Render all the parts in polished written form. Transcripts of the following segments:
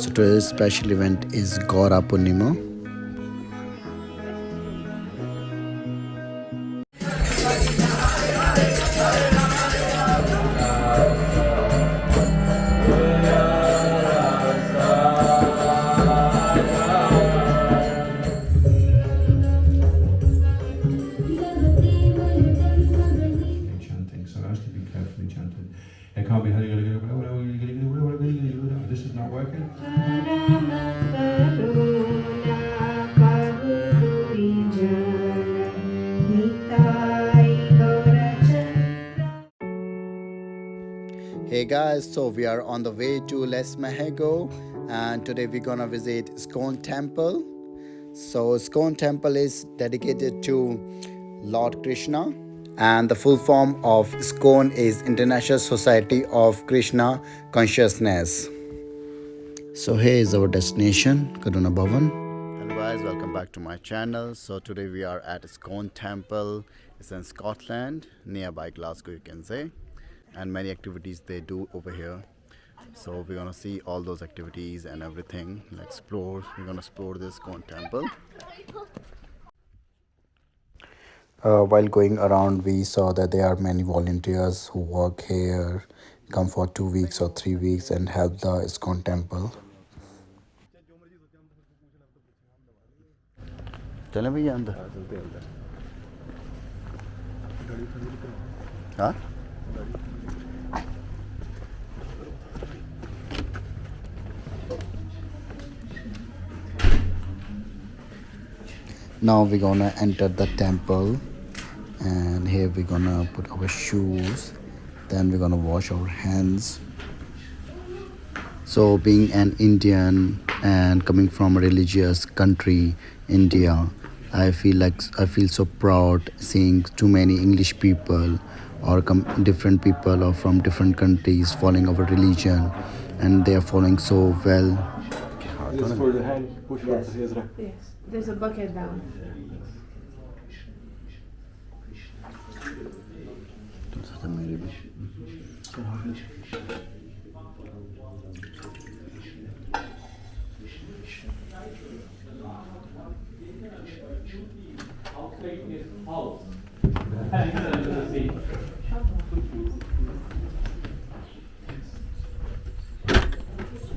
So today's special event is Gaura Purnima. Chanting, so it has to be carefully chanted. It can't be this is not working. Hey guys, so we are on the way to Lesmahagow and today we're gonna visit ISKCON Temple. So ISKCON Temple is dedicated to Lord Krishna and the full form of ISKCON is International Society of Krishna Consciousness. So here is our destination, Karuna Bhavan. Hello guys, welcome back to my channel. So today we are at ISKCON Temple. It's in Scotland, nearby Glasgow you can say. And many activities they do over here. So we're gonna see all those activities and everything. We're gonna explore this ISKCON Temple. While going around, we saw that there are many volunteers who work here, come for 2 weeks or 3 weeks and help the ISKCON Temple. चलें भैया अंदर हाँ Now we're gonna enter the temple and here we're gonna put our shoes, then we're gonna wash our hands. So being an Indian and coming from a religious country, India, I feel so proud seeing too many English people or different people or from different countries following our religion and they are following so well. This is for the hand, push for the Ezra. Yes, there's a bucket down.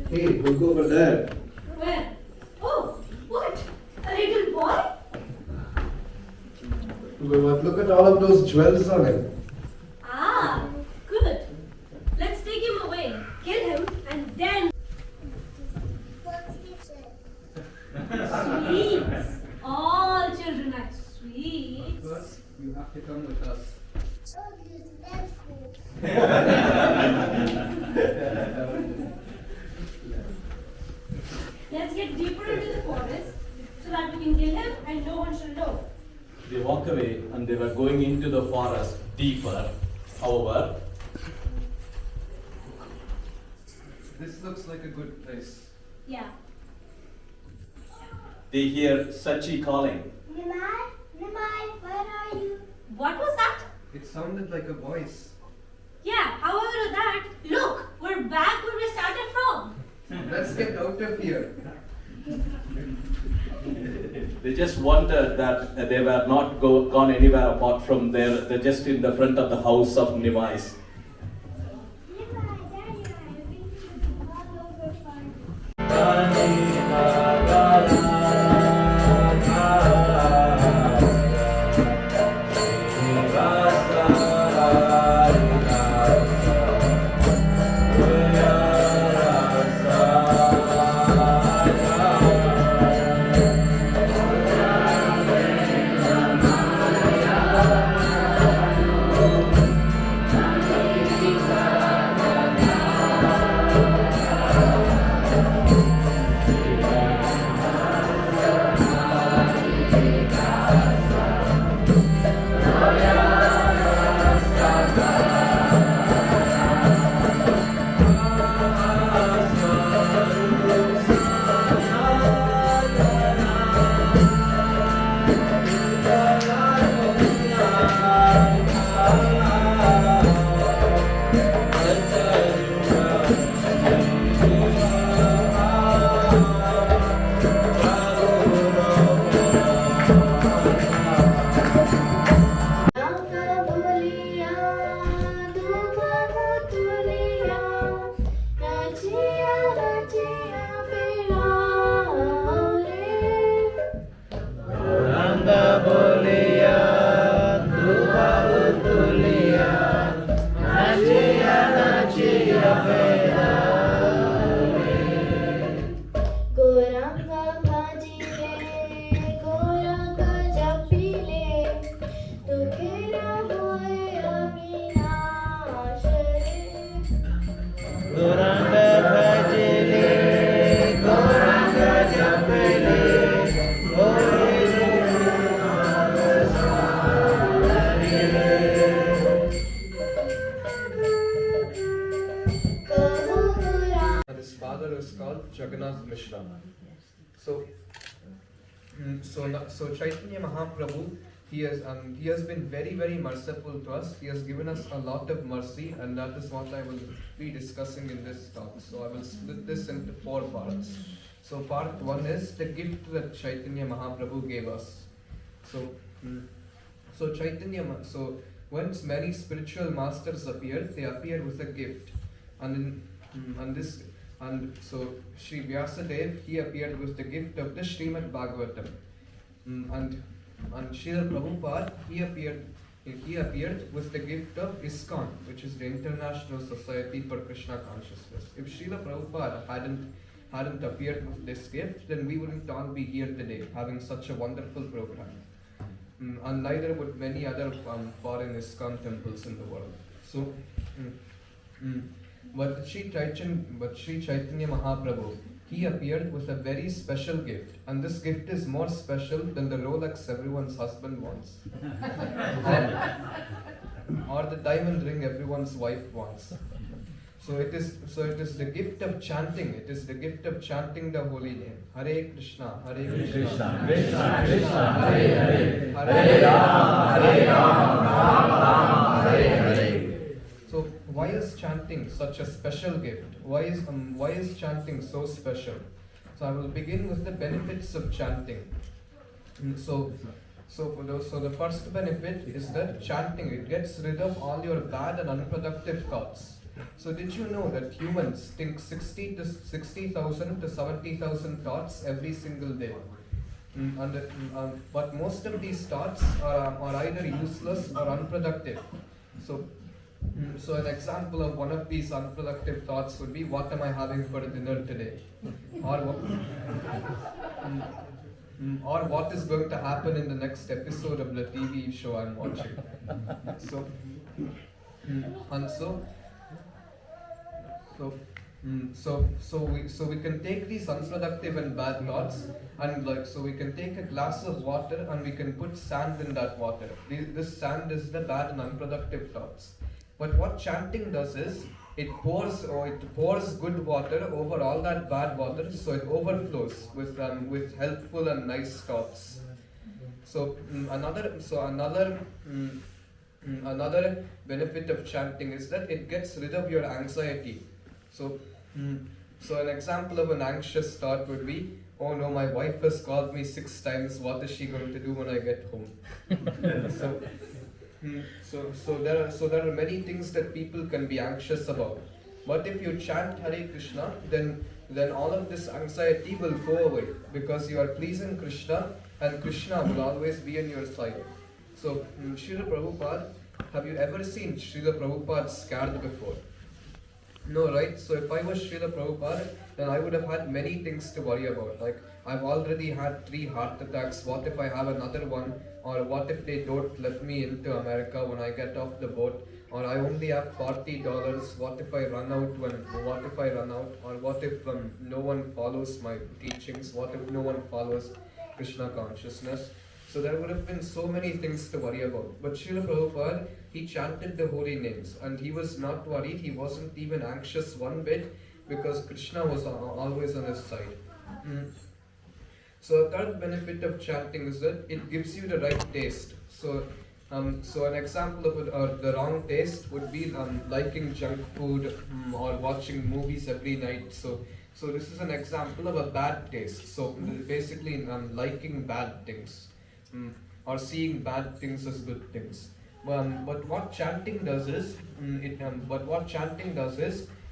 Hey, look over there. Where? Oh, what? A little boy? Look at all of those jewels on it. Ah, good. Let's take him away, kill him, and then. Sweets. All children like sweets. You have to come with us. Let's get deeper into the forest so that we can kill him and no one shall know. They walked away and they were going into the forest deeper. However, This looks like a good place. Yeah. they hear Sachi calling. Nimai, where are you? What was that? It sounded like a voice. Yeah, however that, look, we're back where we started from. Let's get out of here. They just wondered that they were not gone anywhere apart from there. They're just in the front of the house of Nimais. Nimai, Daddy, I've been to all over farm. called Jagannath Mishra. So, so Chaitanya Mahaprabhu, he has been very, very merciful to us. He has given us a lot of mercy, and that is what I will be discussing in this talk. So I will split this into 4 parts. So part 1 is the gift that Chaitanya Mahaprabhu gave us. So, so once many spiritual masters appeared, they appeared with a gift, and so Sri Vyasadev, he appeared with the gift of the Srimad Bhagavatam, and Srila Prabhupada, he appeared with the gift of ISKCON, which is the International Society for Krishna Consciousness. If Srila Prabhupada hadn't appeared with this gift, then we wouldn't all be here today having such a wonderful program. And neither would many other foreign ISKCON temples in the world. So, but Sri Chaitanya Mahaprabhu, he appeared with a very special gift, and this gift is more special than the Rolex everyone's husband wants, or the diamond ring everyone's wife wants. So it is the gift of chanting. It is the gift of chanting the holy name. Hare Krishna, Hare Krishna, Krishna Krishna, Hare Hare, Hare Rama, Hare Rama, Rama Rama, Hare Hare. So why is chanting such a special gift? Why is chanting so special? So I will begin with the benefits of chanting. So the first benefit is that chanting, it gets rid of all your bad and unproductive thoughts. So did you know that humans think 60,000 to 70,000 thoughts every single day? But most of these thoughts are either useless or unproductive. So an example of one of these unproductive thoughts would be, what am I having for dinner today? Or what is going to happen in the next episode of the TV show I'm watching? So we can take these unproductive and bad thoughts, and we can take a glass of water and we can put sand in that water. This sand is the bad and unproductive thoughts. But what chanting does is, it pours good water over all that bad water, so it overflows with helpful and nice thoughts. Another benefit of chanting is that it gets rid of your anxiety. So an example of an anxious thought would be, oh no, my wife has called me 6 times, what is she going to do when I get home? So there are many things that people can be anxious about. But if you chant Hare Krishna, then all of this anxiety will go away, because you are pleasing Krishna, and Krishna will always be on your side. So Srila Prabhupada, have you ever seen Srila Prabhupada scared before? No, right? So if I was Srila Prabhupada, then I would have had many things to worry about. Like, I've already had 3 heart attacks. What if I have another one? Or what if they don't let me into America when I get off the boat? Or I only have $40. What if I run out? Or what if no one follows my teachings? What if no one follows Krishna consciousness? So there would have been so many things to worry about. But Srila Prabhupada, he chanted the holy names, and he was not worried. He wasn't even anxious one bit, because Krishna was always on his side. So a third benefit of chanting is that it gives you the right taste. So an example of the wrong taste would be liking junk food or watching movies every night. So this is an example of a bad taste. So basically liking bad things, or seeing bad things as good things. But what chanting does is,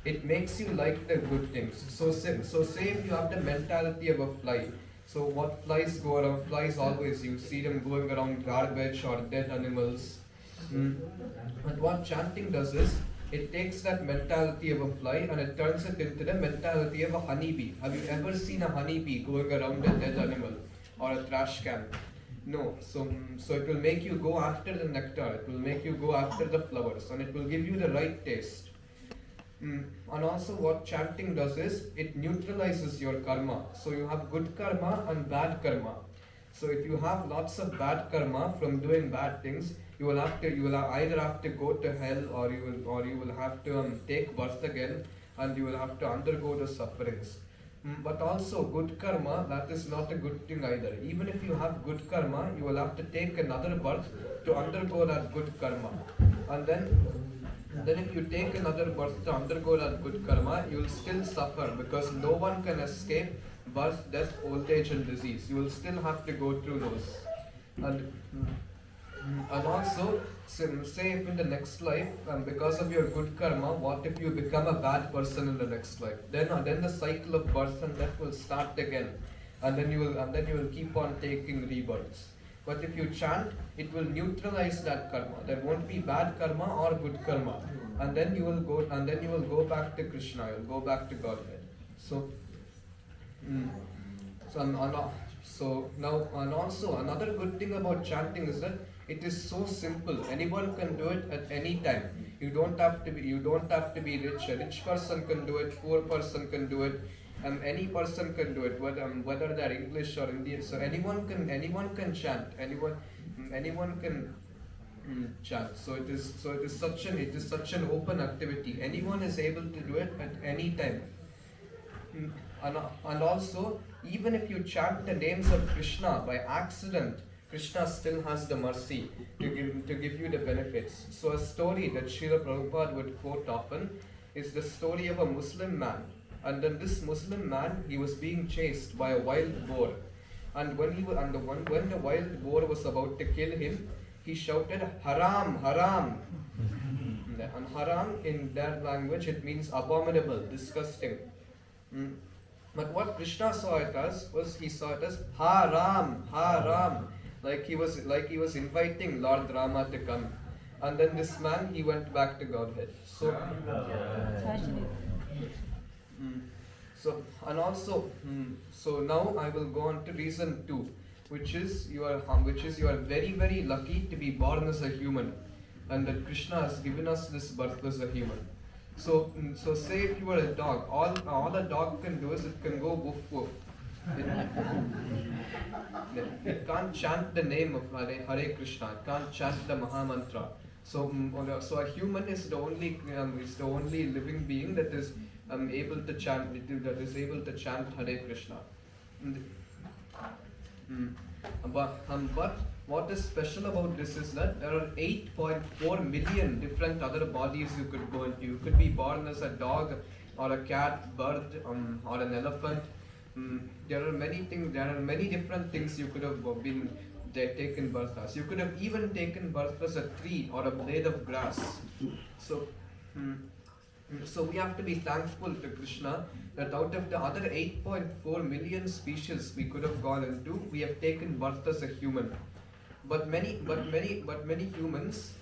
it makes you like the good things. So say if you have the mentality of a fly. So what flies go around? Flies always, you see them going around garbage or dead animals. But what chanting does is, it takes that mentality of a fly and it turns it into the mentality of a honeybee. Have you ever seen a honeybee going around a dead animal or a trash can? No. So it will make you go after the nectar. It will make you go after the flowers, and it will give you the right taste. And also what chanting does is, it neutralizes your karma. So you have good karma and bad karma. So if you have lots of bad karma from doing bad things, you will either have to go to hell, or you will have to take birth again, and you will have to undergo the sufferings. But also good karma, that is not a good thing either. Even if you have good karma, you will have to take another birth to undergo that good karma. And then if you take another birth to undergo that good karma, you will still suffer, because no one can escape birth, death, old age and disease. You will still have to go through those. And also, say if in the next life, because of your good karma, what if you become a bad person in the next life? Then the cycle of birth and death will start again, and then you will keep on taking rebirths. But if you chant, it will neutralize that karma. There won't be bad karma or good karma, and then you will go back to Krishna. You will go back to Godhead. So now, and also another good thing about chanting is that it is so simple. Anyone can do it at any time. You don't have to be rich. A rich person can do it. Poor person can do it. Any person can do it. Whether they're English or Indian. So anyone can chant. Anyone can chant. So it is such an open activity. Anyone is able to do it at any time. And also, even if you chant the names of Krishna by accident, Krishna still has the mercy to give you the benefits. So a story that Srila Prabhupada would quote often is the story of a Muslim man. And then this Muslim man, he was being chased by a wild boar. And when the wild boar was about to kill him, he shouted, "Haram, haram." And haram in their language, it means abominable, disgusting. But what Krishna saw it as was, he saw it as haram, haram, like he was inviting Lord Rama to come. And then this man, he went back to Godhead. So now I will go on to reason 2, which is you are very, very lucky to be born as a human, and that Krishna has given us this birth as a human. So say if you are a dog, all a dog can do is it can go woof woof. It can't chant the name of Hare Krishna. It can't chant the Maha Mantra. So a human is the only living being that is able to chant Hare Krishna. But what is special about this is that there are 8.4 million different other bodies you could go into. You could be born as a dog, or a cat, bird, or an elephant. There are many things. There are many different things you could have been taken birth as. You could have even taken birth as a tree or a blade of grass. So we have to be thankful to Krishna that out of the other 8.4 million species we could have gone into, we have taken birth as a human. But many humans,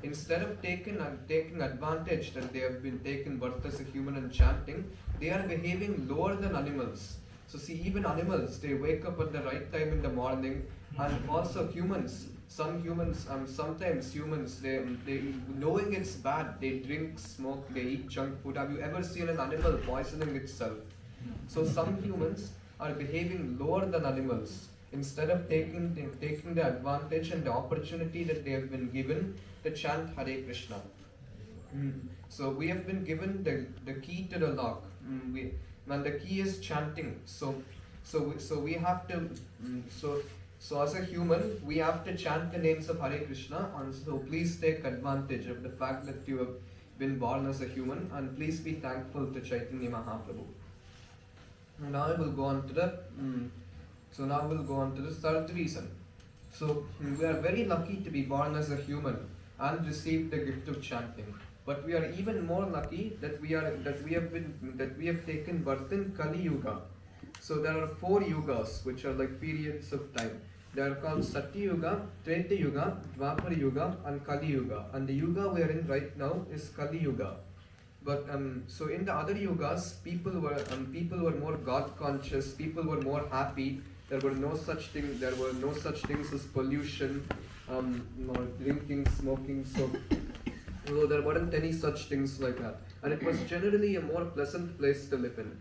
instead of taking advantage that they have been taken birth as a human and chanting, they are behaving lower than animals. So see, even animals, they wake up at the right time in the morning, and also humans. Sometimes humans, they knowing it's bad, they drink, smoke, they eat junk food. Have you ever seen an animal poisoning itself? So some humans are behaving lower than animals, instead of taking the advantage and the opportunity that they have been given to chant Hare Krishna. So we have been given the key to the lock, and the key is chanting. So we have to. So as a human, we have to chant the names of Hare Krishna, and so please take advantage of the fact that you have been born as a human, and please be thankful to Chaitanya Mahaprabhu. Now I will go on to the third reason. So we are very lucky to be born as a human and receive the gift of chanting. But we are even more lucky that we have taken birth in Kali Yuga. So there are 4 yugas which are like periods of time. They are called Satya Yuga, Treta Yuga, Dwapara Yuga, and Kali Yuga. And the yuga we are in right now is Kali Yuga. But so in the other yugas, people were more God conscious. People were more happy. There were no such things. There were no such things as pollution, or drinking, smoking. So there weren't any such things like that. And it was generally a more pleasant place to live in.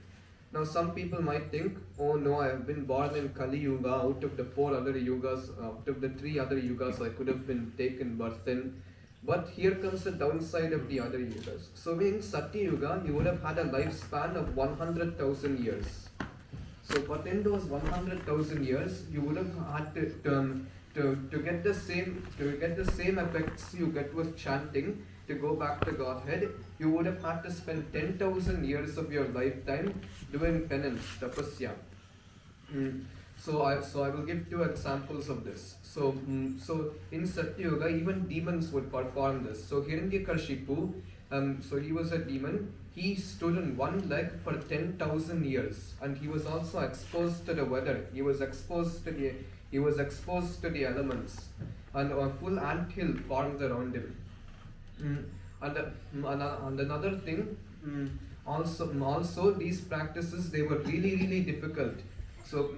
Now some people might think, oh no, I have been born in Kali Yuga. Out of the 4 other yugas, out of the 3 other yugas, I could have been taken birth in. But here comes the downside of the other yugas. So in Satya Yuga, you would have had a lifespan of 100,000 years. So, but in those 100,000 years, you would have had to get the same effects you get with chanting, to go back to Godhead, you would have had to spend 10,000 years of your lifetime doing penance, tapasya. So I will give two examples of this. So in Satya Yuga, even demons would perform this. So Hiranyakashipu, so he was a demon. He stood on one leg for 10,000 years, and he was also exposed to the weather. He was exposed to the elements, and a full anthill formed around him. And another thing, also these practices, they were really difficult. So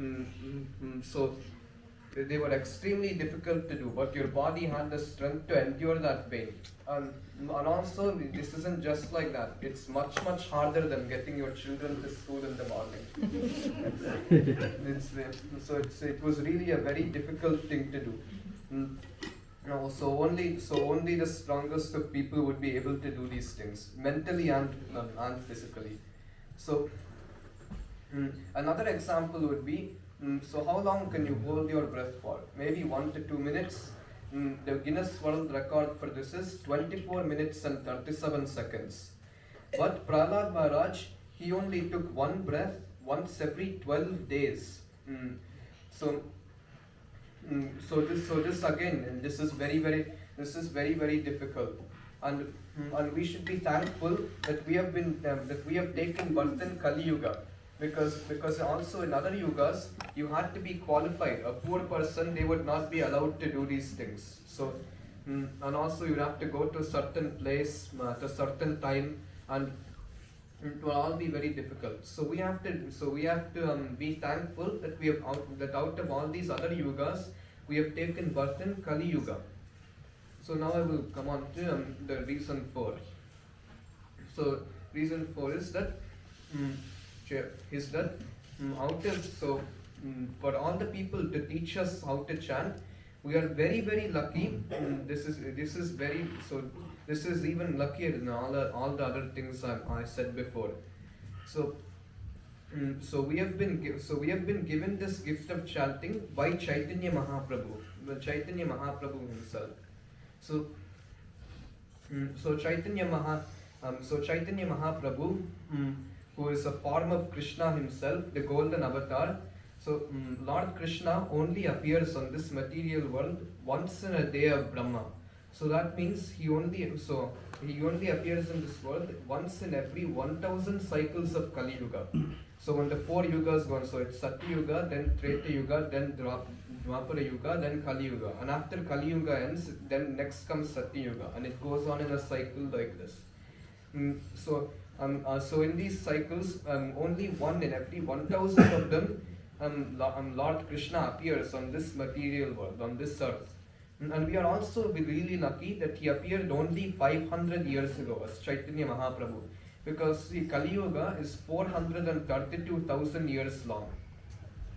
they were extremely difficult to do, but your body had the strength to endure that pain. And also, this isn't just like that. It's much harder than getting your children to school in the morning. It was really a very difficult thing to do. No, so only the strongest of people would be able to do these things, mentally and physically. So another example would be, so how long can you hold your breath for? Maybe 1 to 2 minutes. The Guinness World Record for this is 24 minutes and 37 seconds. But Prahlad Maharaj, he only took one breath once every 12 days. So this again, and this is very difficult, and we should be thankful that we have taken birth in Kali Yuga, because also in other yugas you had to be qualified. A poor person, they would not be allowed to do these things. So and also you have to go to a certain place at a certain time, and it will all be very difficult. So we have to be thankful that out of all these other yugas, we have taken birth in Kali Yuga. So now I will come on to the reason 4. So reason 4 is that for all the people to teach us how to chant, we are very lucky. This is even luckier than all the other things I said before. So we have been given this gift of chanting by Chaitanya Mahaprabhu himself. So Chaitanya Mahaprabhu, who is a form of Krishna himself, the golden avatar. So Lord Krishna only appears on this material world once in a day of Brahma. So that means he only appears in this world once in every 1,000 cycles of Kali Yuga. So when the 4 yugas go on, so it's Satya Yuga, then Treta Yuga, then Dwapara Yuga, then Kali Yuga. And after Kali Yuga ends, then next comes Satya Yuga, and it goes on in a cycle like this. So in these cycles, only one in every 1,000 of them, Lord Krishna appears on this material world, on this earth. And we are also really lucky that he appeared only 500 years ago as Chaitanya Mahaprabhu, because the Kali Yuga is 432,000 years long,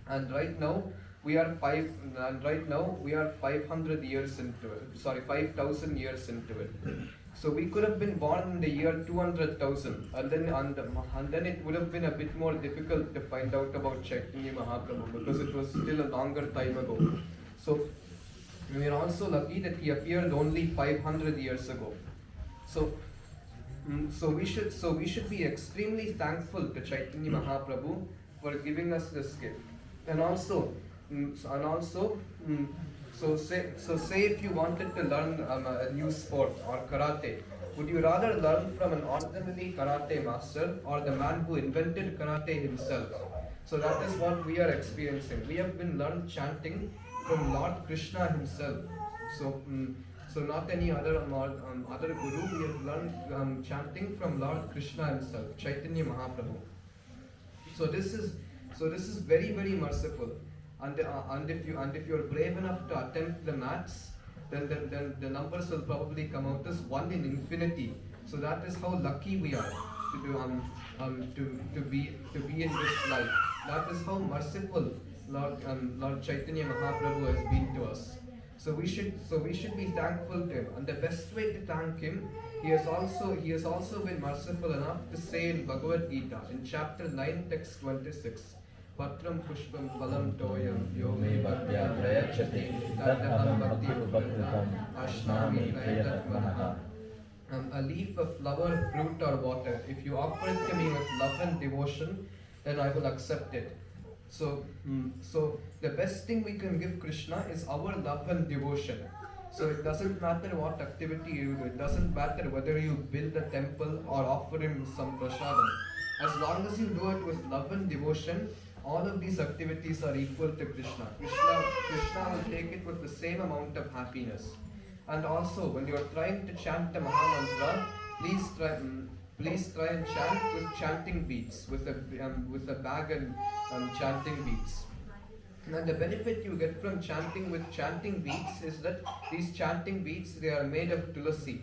and right now we are 500 years into it. Sorry, 5,000 years into it. So we could have been born in the year 200,000, and then it would have been a bit more difficult to find out about Chaitanya Mahaprabhu, because it was still a longer time ago. So we are also lucky that he appeared only 500 years ago. So we should be extremely thankful to Chaitanya Mahaprabhu for giving us this gift. So say if you wanted to learn a new sport or karate, would you rather learn from an ordinary karate master or the man who invented karate himself? So that is what we are experiencing. We have been learned chanting from Lord Krishna himself. So not any other guru. We have learned chanting from Lord Krishna himself, Chaitanya Mahaprabhu. So this is very merciful. And if you are brave enough to attempt the maths, then the numbers will probably come out as 1 in infinity. So that is how lucky we are to be in this life. That is how merciful Lord Chaitanya Mahaprabhu has been to us. So we should be thankful to him. And the best way to thank him, he has also been merciful enough to say in Bhagavad Gita in chapter 9 text 26. Patram pushpam phalam toyam yo me bhaktya prayachati tadaham bhakti purvatam ashnami prayatat manaha. A leaf, a flower, fruit or water, if you offer it to me with love and devotion, then I will accept it. So the best thing we can give Krishna is our love and devotion. So it doesn't matter what activity you do, it doesn't matter whether you build a temple or offer him some prasadam. As long as you do it with love and devotion, all of these activities are equal to Krishna. Krishna will take it with the same amount of happiness. And also, when you are trying to chant the Mahamantra, please try and chant with chanting beats, with a bag and chanting beats. And the benefit you get from chanting with chanting beats is that these chanting beats, they are made of tulasi.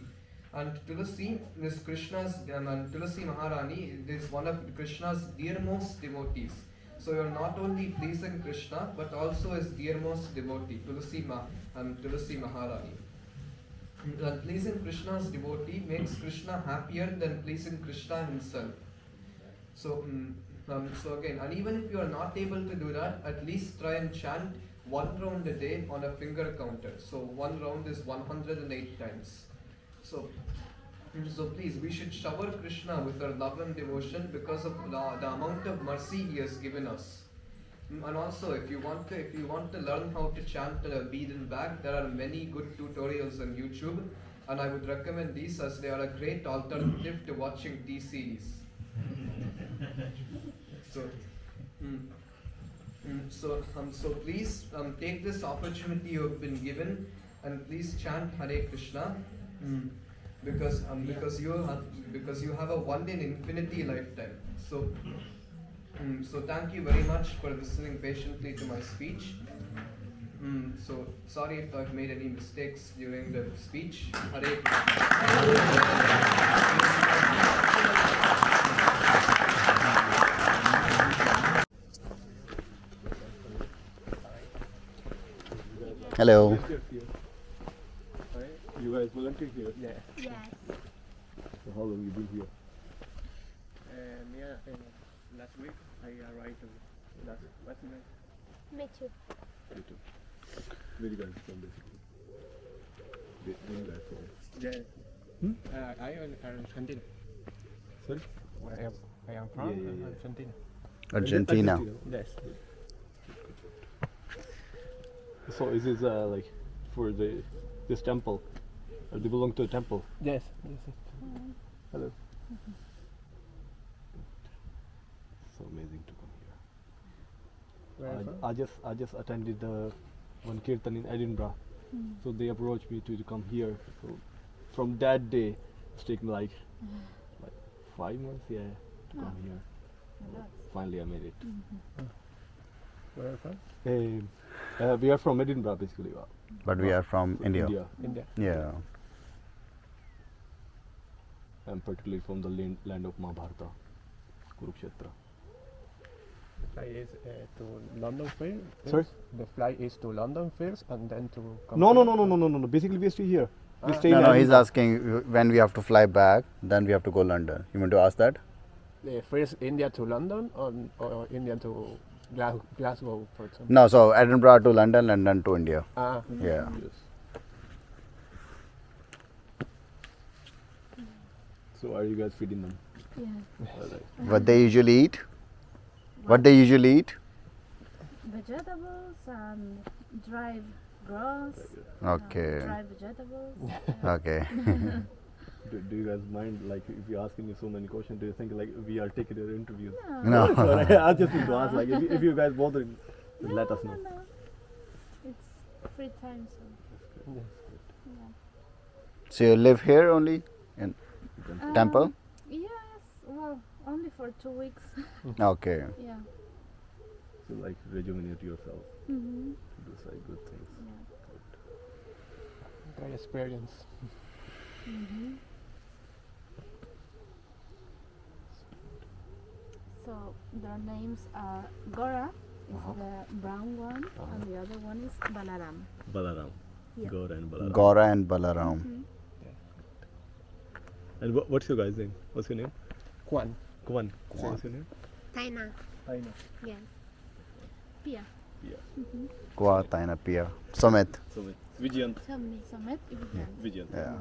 And tulasi is and Tulasi Maharani is one of Krishna's dearmost devotees. So you are not only pleasing Krishna, but also his dearmost devotee, Tulasi Maharani. And pleasing Krishna's devotee makes Krishna happier than pleasing Krishna himself. So again, and even if you are not able to do that, at least try and chant 1 round a day on a finger counter. So 1 round is 108 times. So please, we should shower Krishna with our love and devotion because of the amount of mercy he has given us. And also, if you want to learn how to chant a bead and bag, there are many good tutorials on YouTube, and I would recommend these as they are a great alternative to watching T-series. So please take this opportunity you have been given, and please chant Hare Krishna, because you have a one in infinity lifetime. So thank you very much for listening patiently to my speech. So sorry if I've made any mistakes during the speech. Hare Hello. You guys volunteer here? Yeah. Yes. So how long you been here? Last week I arrived last night. Me too. You too. Where you guys from basically? Where you guys from? Yeah. I am Argentina. Sorry? I am from Yeah. Argentina. Argentina. Yes. So is this like for this temple? Or do you belong to a temple? Yes. Hello. So amazing to come Where are you here. from? I just attended the one kirtan in Edinburgh. So they approached me to come here. So from that day, it's taken like 5 months, to come here. But finally, I made it. Where are you from? We are from Edinburgh, basically. But we are from India. India. Yeah. I'm particularly from the land of Mahabharata, Kurukshetra. The flight is to London first. Sorry? The flight is to London first, and then to come. No. Basically, we stay here. We stay No, in no, he's Edinburgh. asking when we have to fly back, then we have to go London. You want to ask that? First India to London, or India to Glasgow, for example. No, so Edinburgh to London, London to India. Ah. Yeah. Yes. So are you guys feeding them? Yeah. Alright. What they usually eat? What they usually eat? Vegetables and dried grass. Okay. Dried vegetables. Okay. Do you guys mind, like, if you're asking me so many questions, do you think like we are taking your interviews? No. So, like, I just need to ask, like, if you guys bother, let us know. No. It's free time, so Yes. yeah. So you live here only in temple? Yes. Well, only for 2 weeks. Okay. Yeah. So like rejuvenate yourself, Mm-hmm. do say good things. Yeah. Great experience. Mm-hmm. So their names are Gora is the brown one, and the other one is Balaram. Balaram. Yeah. Gaura and Balaram. Gaura and Balaram. And what's your guy's name? What's your name? Kwan. Kwan. What's your name? Taina. Aina. Yes. Pia. Kwa, Taina, Pia. Sumit. Sumit. Vijayant. Samet Ibigyan. Vijayant. Yeah.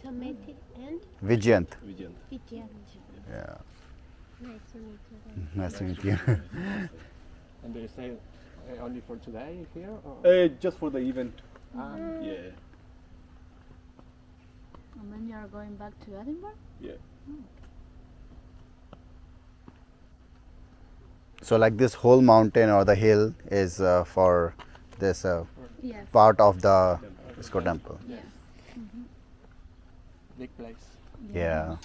Tomati and Vijayant. Vijayant. Vijay. Yeah. Nice to meet you. Nice to meet you. And they stay only for today here? Or? Just for the event. Yeah. And then you are going back to Edinburgh? Yeah. So like this whole mountain or the hill is for this Yes. part of the ISKCON temple. Yes. Big place. Yeah.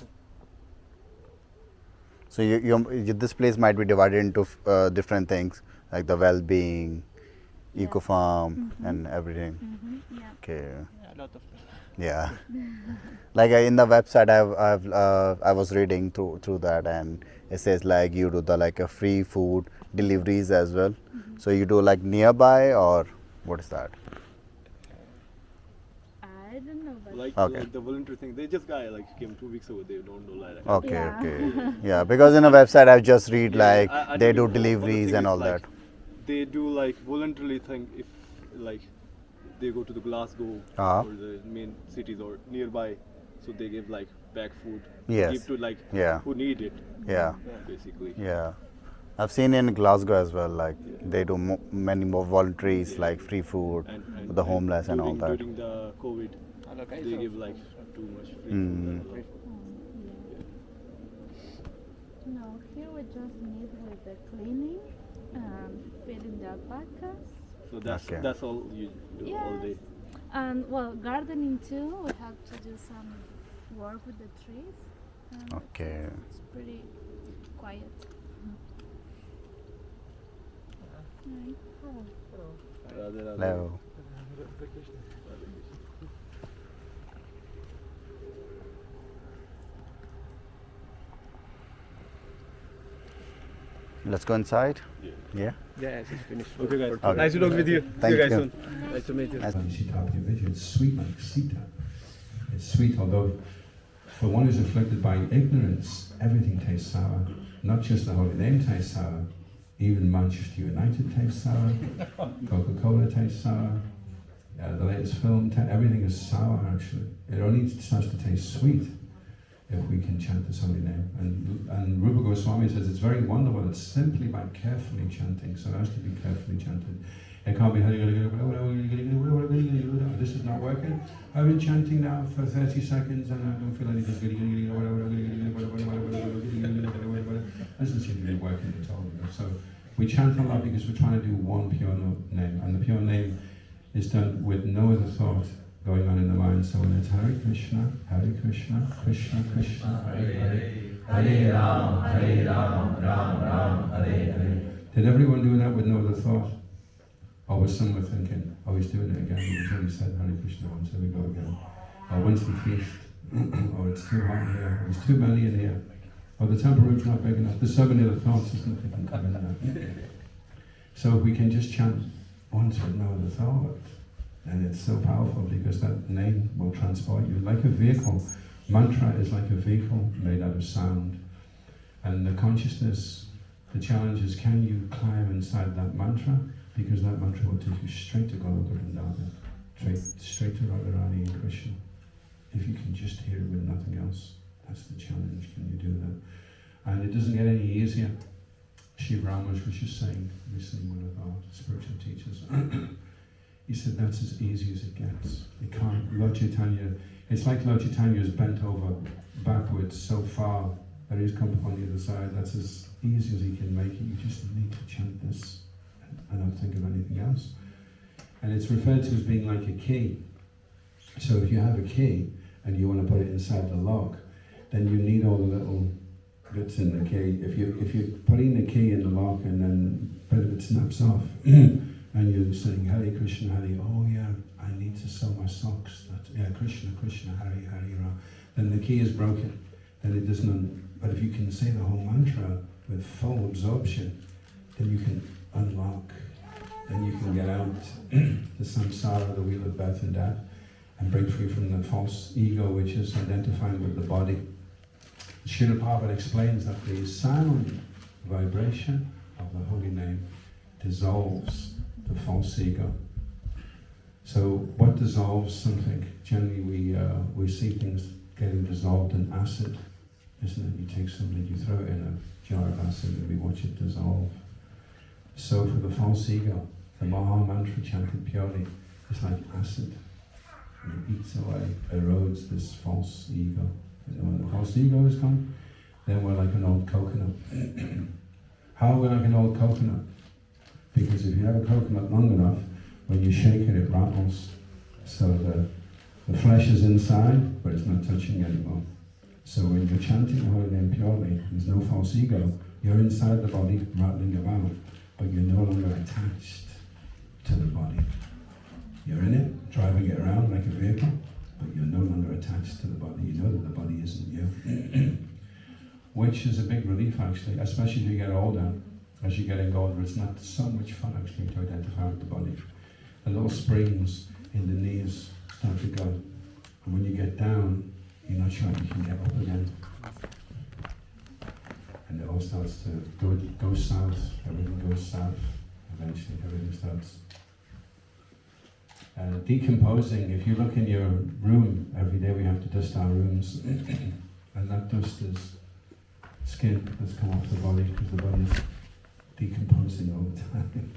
So this place might be divided into different things like the well-being, Eco Farm, and everything. Yeah. Okay. Yeah, a lot of Yeah. Like in the website, I was reading through that, and it says like you do the like a free food deliveries as well. So you do like nearby, or what is that? I don't know, but Like the volunteer thing. They just came 2 weeks ago. They don't know like. Okay, Yeah. okay. Yeah, because in the website I've just read like I they think do one of the deliveries thing and is, all like, that. They do like voluntarily thing if like they go to the Glasgow Uh-huh. or the main cities or nearby, so they give like pack food. Yes. Give to like Yeah. who need it. Yeah. Basically. Yeah, I've seen in Glasgow as well. Like they do many more voluntaries, like free food, And for the homeless and all during, that. During the COVID, Okay, they so give like too much free Mm. food. no, here we just need with the cleaning, feeding the alpacas, So that's Okay. that's all you do all day. and well, gardening too. We have to do some work with the trees. And Okay. it's pretty quiet. Right. Radhe, radhe. Hello. Let's go inside. Yeah. yes, it's finished. Okay, guys. Okay. Nice to talk with you. Thank See you guys you. soon. Nice to meet you. It's sweet like Sita. It's sweet, although for one who's afflicted by ignorance, everything tastes sour. Not just the holy name tastes sour, even Manchester United tastes sour, Coca-Cola tastes sour, the latest film, everything is sour actually. It only starts to taste sweet if we can chant this holy name. And Rupa Goswami says it's very wonderful. It's simply by carefully chanting, so it has to be carefully chanted. It can't be, this is not working. I've been chanting now for 30 seconds and I don't feel anything. Doesn't seem to be working at all. So we chant a lot because we're trying to do one pure name. And the pure name is done with no other thought going on in the mind. So when it's Hare Krishna, Krishna Krishna, Hare Hare, Hare Ram, Ram Ram, Hare Hare. Did everyone do that with no other thought? Or was someone thinking, oh, he's doing it again, he's already said Hare Krishna once, here we go again. Or when's the feast? Or it's too hot here, or it's too many in here. Or the temple room's not big enough. There's so many other thoughts, there's nothing can come in there. So if we can just chant once with no other thought, and it's so powerful because that name will transport you like a vehicle. Mantra is like a vehicle made out of sound. And the consciousness, the challenge is, can you climb inside that mantra? Because that mantra will take you straight to Goloka Vrindavan, straight to Radharani and Krishna. If you can just hear it with nothing else, that's the challenge. Can you do that? And it doesn't get any easier. Shiv Ramanuj was just saying, recently, one of our spiritual teachers, he said that's as easy as it gets. It can't. Lord Chaitanya, it's like Lord Chaitanya is bent over backwards so far that he's come up on the other side. That's as easy as he can make it. You just need to chant this and not think of anything else. And it's referred to as being like a key. So if you have a key and you want to put it inside the lock, then you need all the little bits in the key. If you're putting the key in the lock and then a bit of it snaps off, and you're saying Hare Krishna, Hare, oh yeah, I need to sew my socks. Krishna, Krishna, Hare, Hare Ram. Then the key is broken. Then it doesn't. But if you can say the whole mantra with full absorption, then you can unlock then you can get out the samsara, the wheel of birth and death, and break free from the false ego which is identifying with the body. Srila Prabhupada explains that the sound vibration of the holy name dissolves the false ego. So what dissolves something? Generally we see things getting dissolved in acid, isn't it? You take something, you throw it in a jar of acid and we watch it dissolve. So for the false ego, the Maha Mantra chanted purely is like acid. And it eats away, erodes this false ego. And when the false ego is gone, then we're like an old coconut. How are we like an old coconut? Because if you have a coconut long enough, when you shake it, it rattles. So the flesh is inside, but it's not touching anymore. So when you're chanting the holy name purely, there's no false ego. You're inside the body, rattling about, but you're no longer attached to the body. You're in it, driving it around like a vehicle, but you're no longer attached to the body. You know that the body isn't you. Which is a big relief actually, especially as you get older. As you're getting older, it's not so much fun actually to identify with the body. The little springs in the knees start to go. And when you get down, you're not sure you can get up again. And it all starts to go south, everything goes south. Eventually everything starts decomposing. If you look in your room, every day we have to dust our rooms. And that dust is skin that's come off the body because the body is decomposing all the time.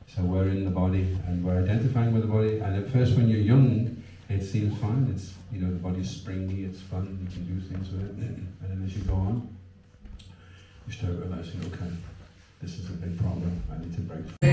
So we're in the body and we're identifying with the body, and at first when you're young it seems fine, it's, you know, the body's springy, it's fun, you can do things with it, and then as you go on you start realizing, okay, this is a big problem, I need to break free.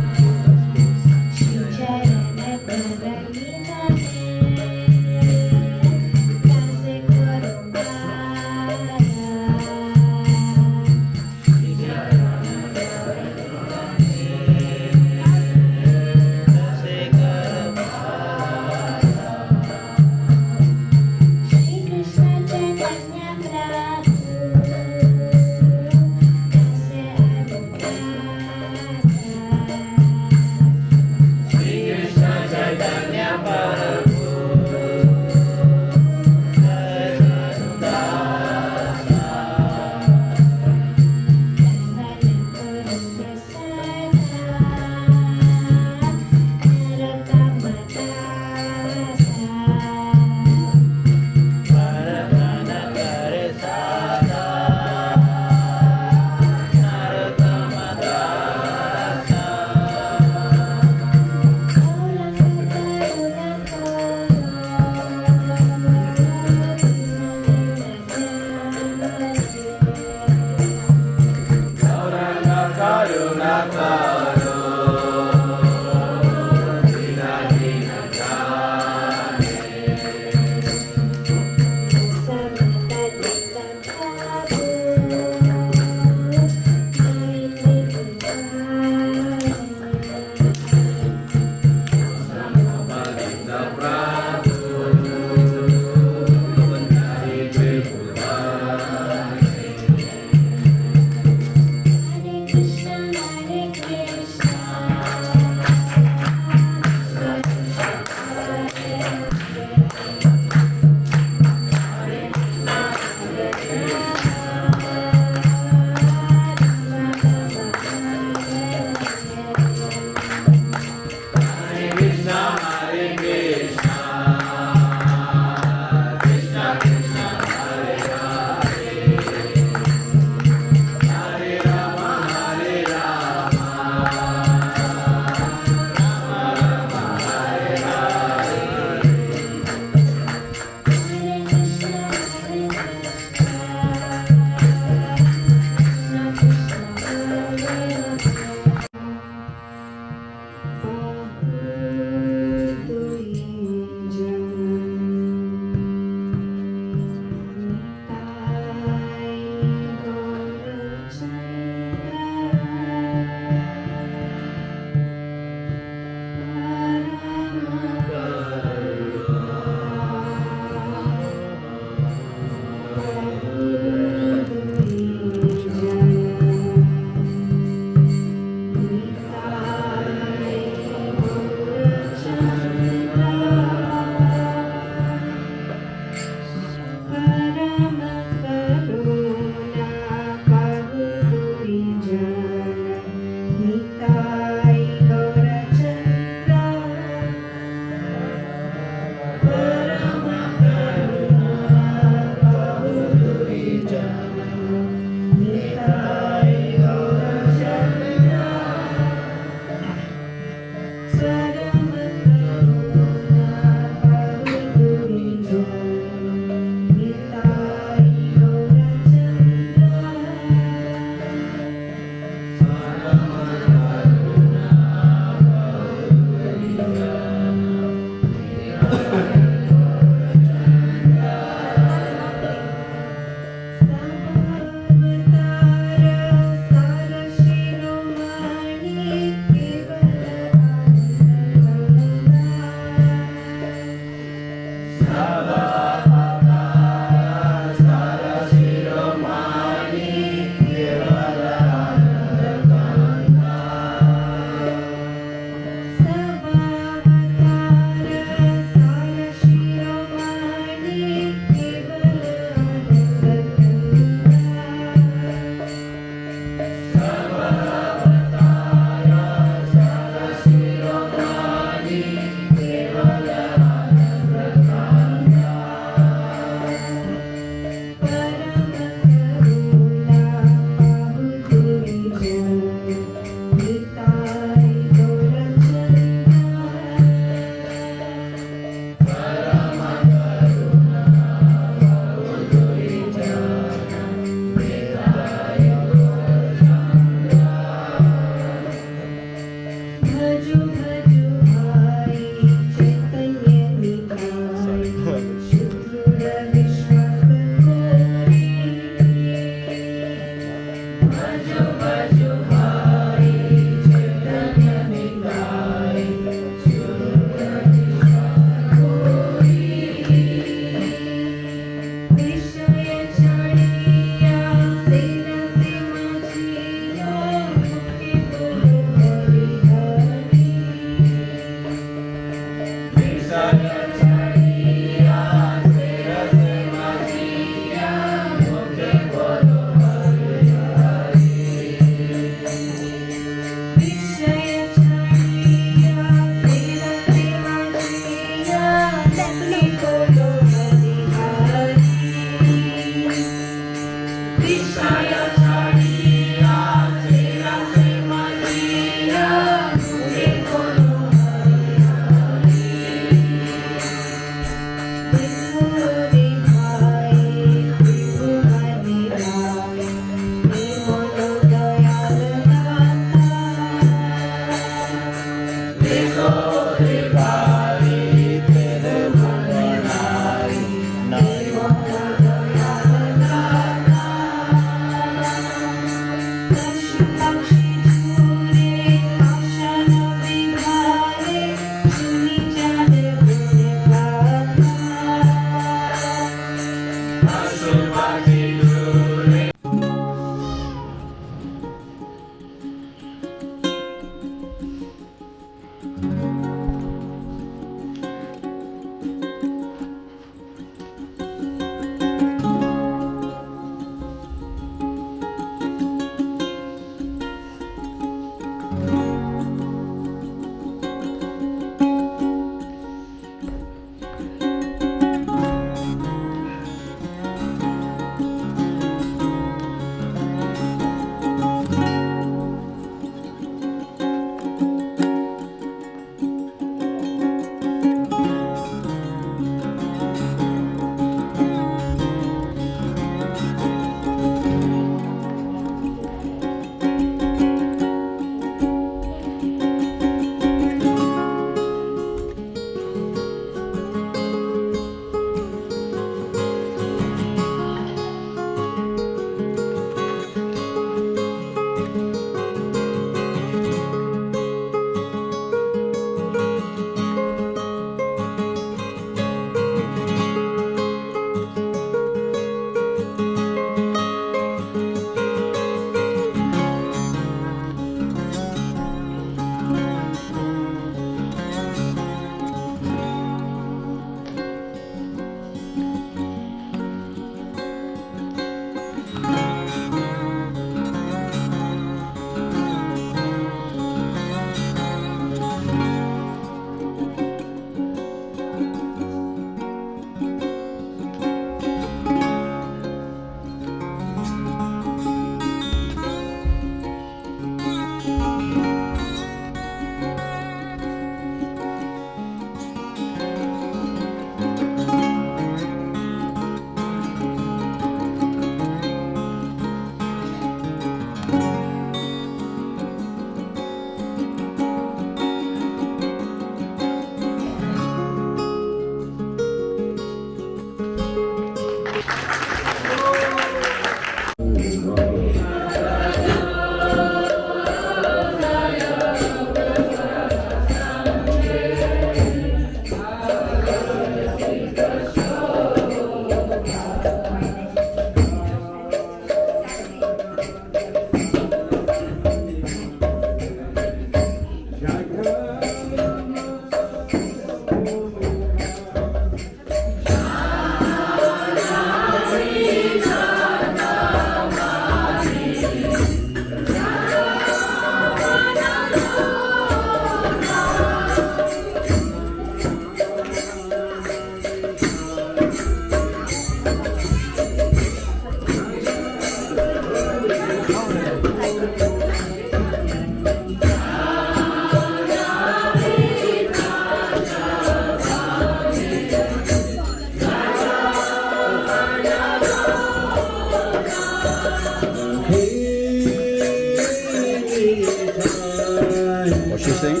What's she saying?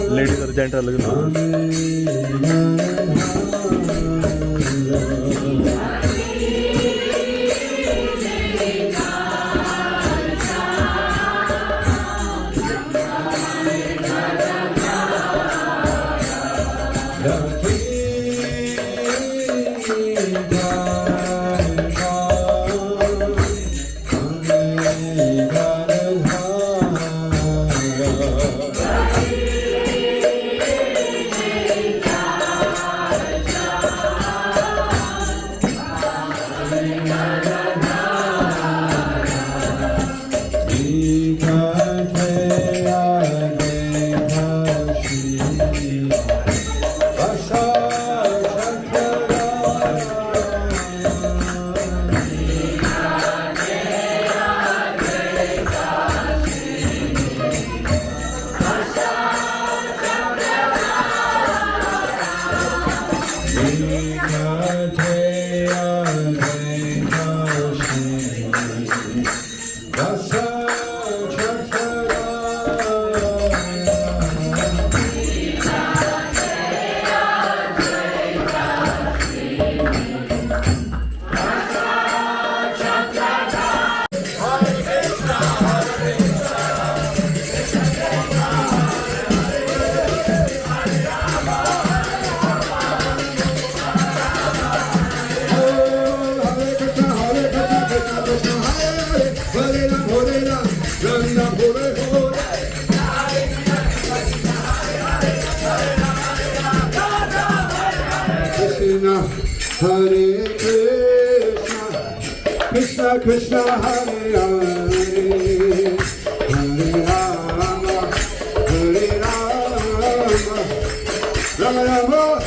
Ladies are gentle. Krishna Krishna Hare Hare, Hare Rama, Hare Rama, Rama Rama,